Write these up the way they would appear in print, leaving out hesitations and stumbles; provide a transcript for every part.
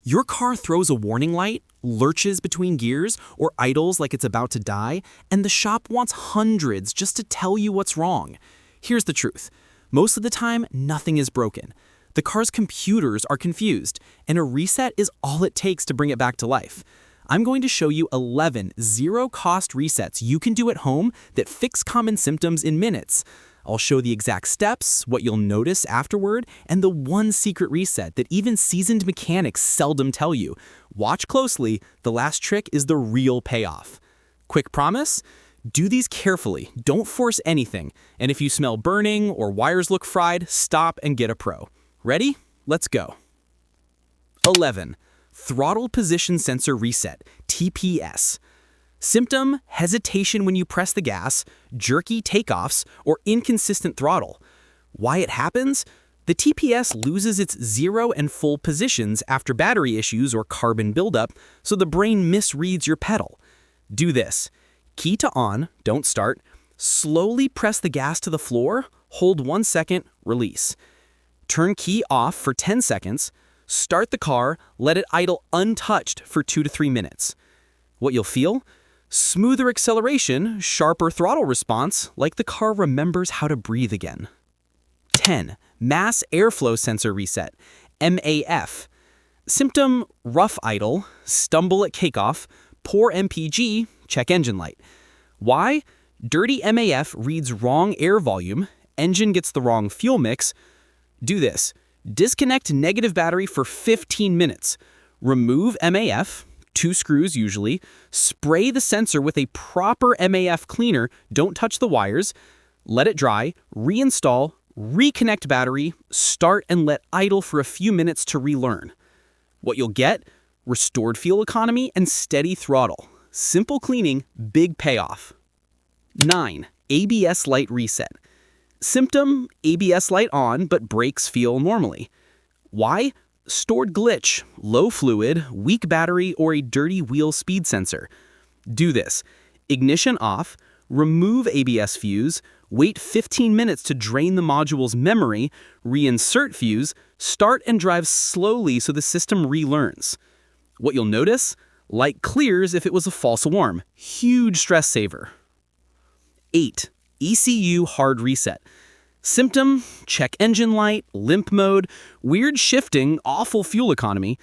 Your car throws a warning light, lurches between gears, or idles like it's about to die, and the shop wants hundreds just to tell you what's wrong. Here's the truth. Most of the time, nothing is broken. The car's computers are confused, and a reset is all it takes to bring it back to life. I'm going to show you 11 zero-cost resets you can do at home that fix common symptoms in minutes. I'll show the exact steps, what you'll notice afterward, and the one secret reset that even seasoned mechanics seldom tell you. Watch closely, the last trick is the real payoff. Quick promise? Do these carefully, don't force anything, and if you smell burning or wires look fried, stop and get a pro. Ready? Let's go. 11. Throttle Position Sensor Reset, TPS. Symptom: hesitation when you press the gas, jerky takeoffs, or inconsistent throttle. Why it happens? The TPS loses its zero and full positions after battery issues or carbon buildup, so the brain misreads your pedal. Do this. Key to on, don't start. Slowly press the gas to the floor, hold 1 second, release. Turn key off for 10 seconds. Start the car, let it idle untouched for 2 to 3 minutes. What you'll feel? Smoother acceleration, sharper throttle response, like the car remembers how to breathe again. 10. Mass Airflow Sensor Reset, MAF. Symptom: rough idle, stumble at takeoff, poor MPG, check engine light. Why? Dirty MAF reads wrong air volume, engine gets the wrong fuel mix. Do this. Disconnect negative battery for 15 minutes. Remove MAF, 2 screws usually, spray the sensor with a proper MAF cleaner, don't touch the wires, let it dry, reinstall, reconnect battery, start and let idle for a few minutes to relearn. What you'll get? Restored fuel economy and steady throttle. Simple cleaning, big payoff. 9. ABS Light Reset. Symptom: ABS light on, but brakes feel normally. Why? Stored glitch, low fluid, weak battery, or a dirty wheel speed sensor. Do this. Ignition off, remove ABS fuse, wait 15 minutes to drain the module's memory, reinsert fuse, start and drive slowly so the system relearns. What you'll notice? Light clears if it was a false alarm. Huge stress saver. 8. ECU Hard Reset. Symptom: check engine light, limp mode, weird shifting, awful fuel economy.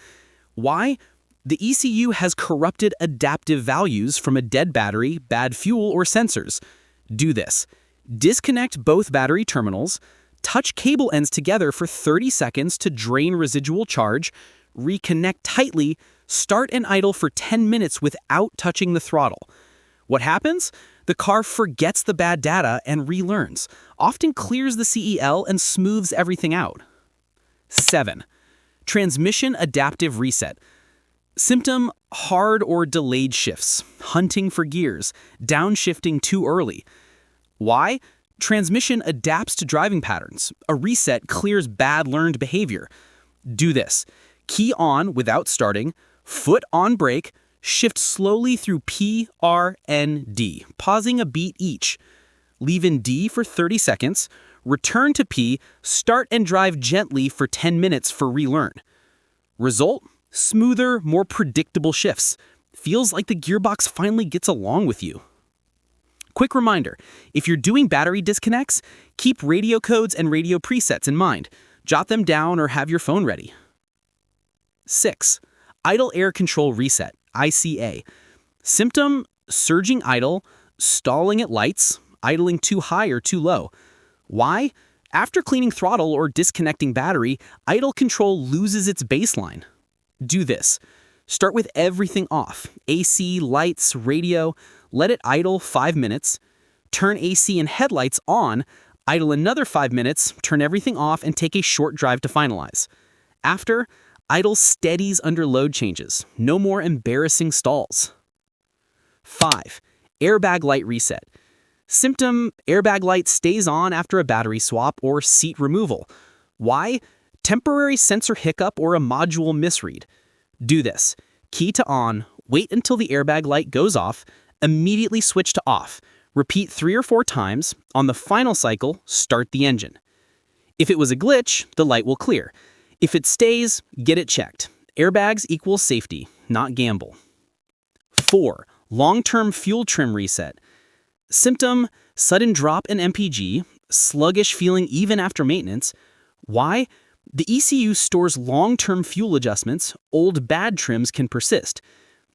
Why? The ECU has corrupted adaptive values from a dead battery, bad fuel, or sensors. Do this. Disconnect both battery terminals, touch cable ends together for 30 seconds to drain residual charge, reconnect tightly, start and idle for 10 minutes without touching the throttle. What happens? The car forgets the bad data and relearns, often clears the CEL and smooths everything out. 7. Transmission Adaptive Reset. Symptom: hard or delayed shifts, hunting for gears, downshifting too early. Why? Transmission adapts to driving patterns. A reset clears bad learned behavior. Do this. Key on without starting, foot on brake, shift slowly through P, R, N, D, pausing a beat each. Leave in D for 30 seconds, return to P, start and drive gently for 10 minutes for relearn. Result? Smoother, more predictable shifts. Feels like the gearbox finally gets along with you. Quick reminder, if you're doing battery disconnects, keep radio codes and radio presets in mind. Jot them down or have your phone ready. 6. Idle Air Control Reset, ICA. Symptom: surging idle, stalling at lights, idling too high or too low. Why? After cleaning throttle or disconnecting battery, idle control loses its baseline. Do this. Start with everything off, AC, lights, radio, let it idle 5 minutes, turn AC and headlights on, idle another 5 minutes, turn everything off and take a short drive to finalize. After, idle steadies under load changes. No more embarrassing stalls. 5. Airbag Light Reset. Symptom: airbag light stays on after a battery swap or seat removal. Why? Temporary sensor hiccup or a module misread. Do this. Key to on, wait until the airbag light goes off, immediately switch to off. Repeat 3 or 4 times. On the final cycle, start the engine. If it was a glitch, the light will clear. If it stays, get it checked. Airbags equals safety, not gamble. 4. Long-term fuel trim reset. Symptom, sudden drop in MPG, sluggish feeling even after maintenance. Why? The ECU stores long-term fuel adjustments. Old bad trims can persist.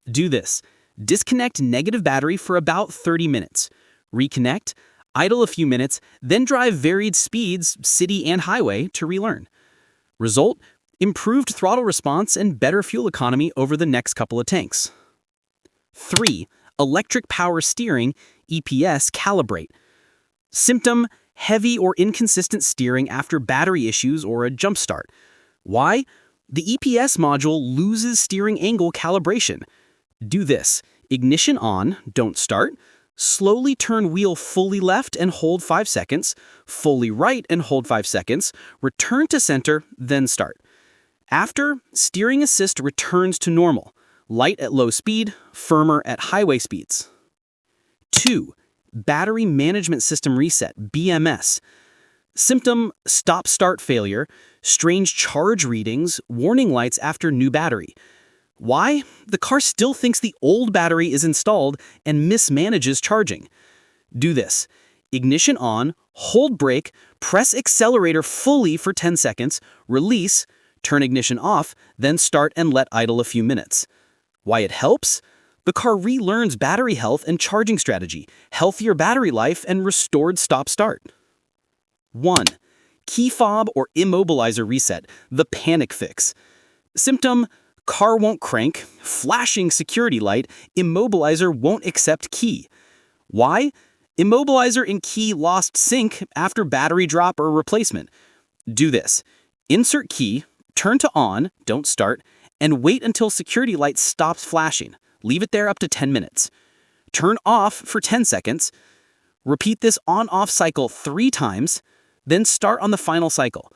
Do this. Disconnect negative battery for about 30 minutes. Reconnect, idle a few minutes, then drive varied speeds, city and highway, to relearn. Result? Improved throttle response and better fuel economy over the next couple of tanks. 3. Electric power steering, EPS, calibrate. Symptom, heavy or inconsistent steering after battery issues or a jump start. Why? The EPS module loses steering angle calibration. Do this. Ignition on, don't start. Slowly turn wheel fully left and hold 5 seconds, fully right and hold 5 seconds, return to center, then start. After, steering assist returns to normal, light at low speed, firmer at highway speeds. 2. Battery Management System Reset, BMS. Symptom, stop-start failure, strange charge readings, warning lights after new battery. Why? The car still thinks the old battery is installed and mismanages charging. Do this. Ignition on, hold brake, press accelerator fully for 10 seconds, release, turn ignition off, then start and let idle a few minutes. Why it helps? The car relearns battery health and charging strategy, healthier battery life, and restored stop-start. 1. Key fob or Immobilizer reset, the panic fix. Symptom, car won't crank, flashing security light, Immobilizer won't accept key. Why? Immobilizer and key lost sync after battery drop or replacement. Do this. Insert key, turn to on, don't start, and wait until security light stops flashing. Leave it there up to 10 minutes. Turn off for 10 seconds. Repeat this on-off cycle 3 times, then start on the final cycle.